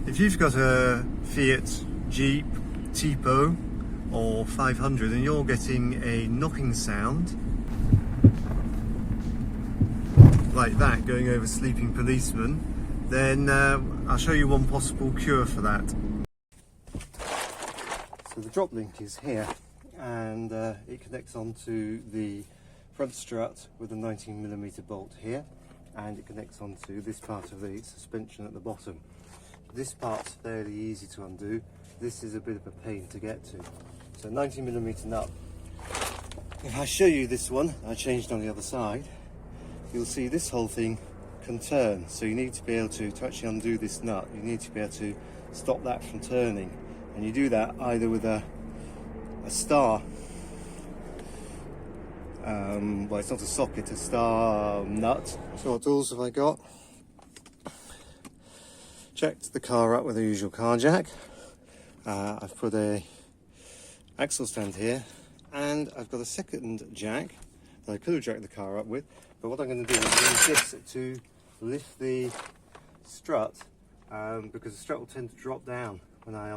If you've got a Fiat Jeep, Tipo or 500 and you're getting a knocking sound like that going over sleeping policemen, then I'll show you one possible cure for that. So the Droplink is here, and it connects onto the front strut with a 19mm bolt here, and it connects onto this part of the suspension at the bottom. This part's fairly easy to undo. This is a bit of a pain to get to. So 19mm nut. If I show you this one, I changed on the other side, you'll see this whole thing can turn. So you need to be able to actually undo this nut, you need to be able to stop that from turning. And you do that either with a star, well, it's not a socket, a star nut. So what tools have I got? Checked the car up with the usual car jack. I've put a axle stand here, and I've got a second jack that I could have jacked the car up with, but what I'm going to do is use this to lift the strut, because the strut will tend to drop down when I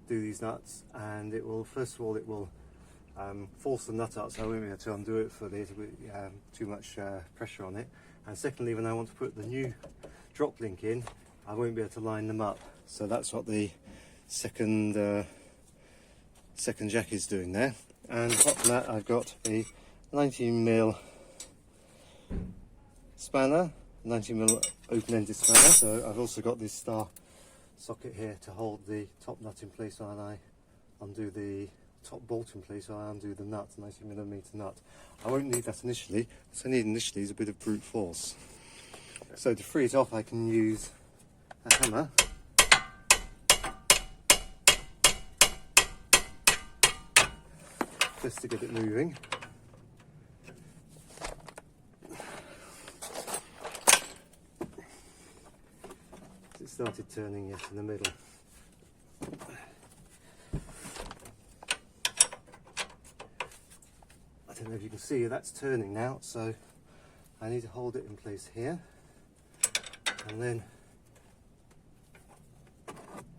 do these nuts, and it will, first of all, it will force the nut up, so I won't be able to undo it fully. It'll be too much pressure on it. And secondly, when I want to put the new Droplink in, I won't be able to line them up. So that's what the second jack is doing there. And apart from that, I've got a 19mm spanner, 19mm open-ended spanner. So I've also got this star socket here to hold the top nut in place while I undo the top bolt in place while I undo the nut, 19mm nut. I won't need that initially. What I need initially is a bit of brute force. So to free it off, I can use a hammer. Just to get it moving. It started turning yet in the middle. I don't know if you can see, that's turning now, so I need to hold it in place here, and then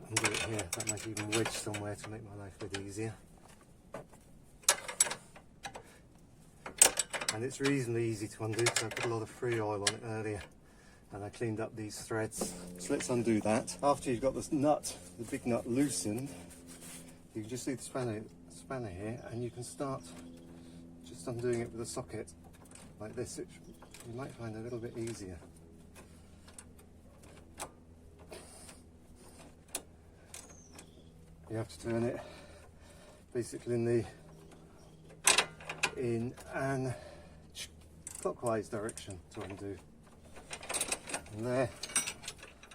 undo it here. That might even wedge somewhere to make my life a bit easier. And it's reasonably easy to undo, because I put a lot of free oil on it earlier and I cleaned up these threads. So let's undo that. After you've got this nut, the big nut loosened, you can just leave the spanner here, and you can start just undoing it with a socket like this, which you might find a little bit easier. You have to turn it basically in an clockwise direction to undo. And there,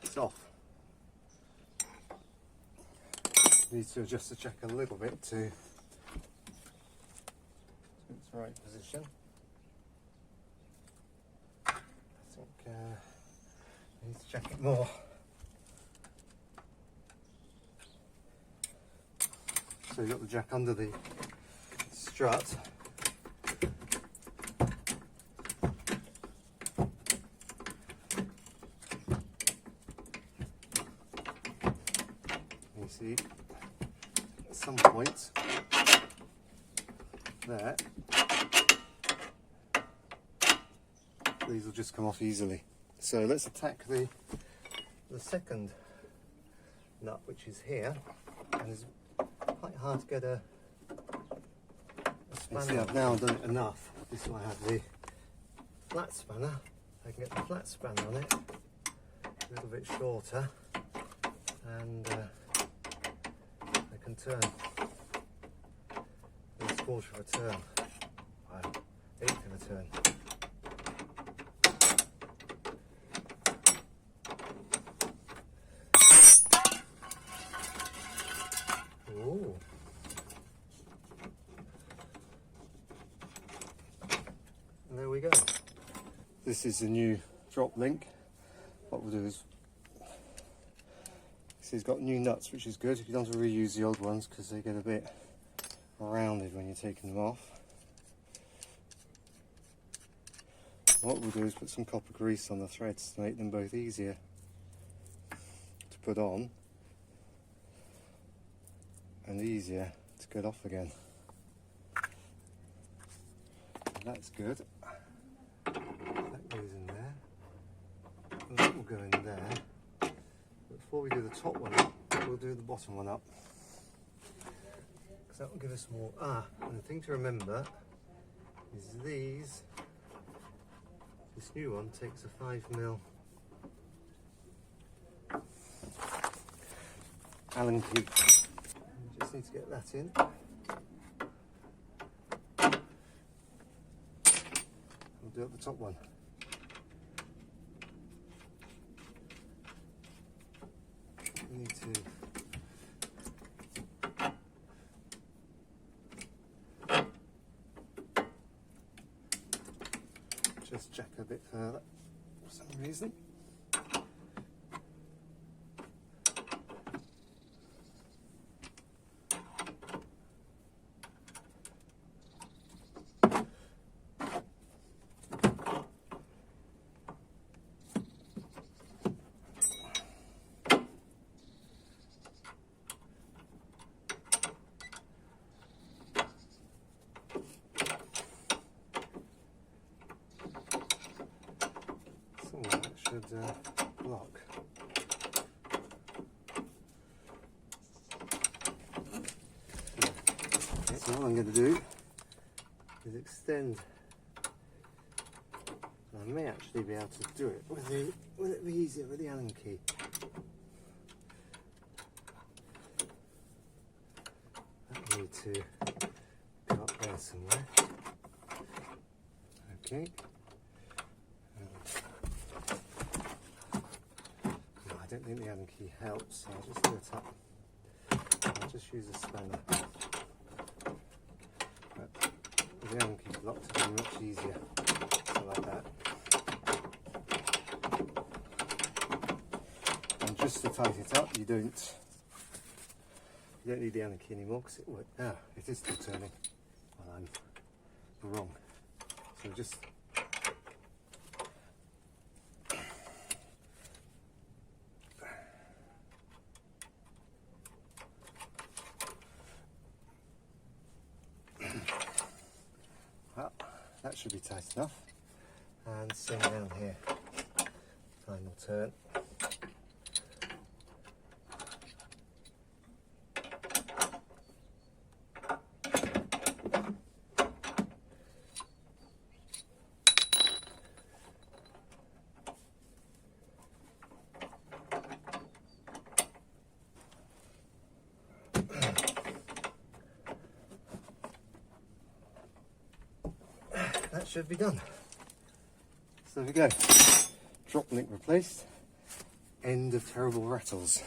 it's off. Need to adjust the jack a little bit to its right position. I think I need to jack it more. So you've got the jack under the strut. You see, at some point there, these will just come off easily. So let's attack the second nut, which is here, and it's quite hard to get a spanner. I've now done it enough. This is why I have the flat spanner. I can get the flat spanner on it, a little bit shorter, and I can turn this quarter of a turn, eighth of a turn. Ooh. And there we go. This is the new Droplink. What we'll do is, see, it's got new nuts, which is good. You don't have to reuse the old ones because they get a bit rounded when you're taking them off. What we'll do is put some copper grease on the threads to make them both easier to put on and easier to get off again. That's good. That goes in there. And that will go in there. But before we do the top one up, we'll do the bottom one up. Because that will give us more. And the thing to remember is this new one takes a 5mm Allen key. You just need to get that in. We'll do up the top one. We need to just jack a bit further for some reason. That should block. Okay, so what I'm going to do is extend. I may actually be able to do it will it be easier with the Allen key? I need to go up there somewhere. Okay. I don't think the Allen key helps, so I'll just do it up. I'll just use a spanner. But with the Allen key blocked, it'll be much easier. So like that. And just to tighten it up, you don't need the Allen key anymore because it works. It is still turning. Well, I'm wrong. So just that should be tight enough, and same down here, final turn. That should be done. So there we go. Droplink replaced. End of terrible rattles.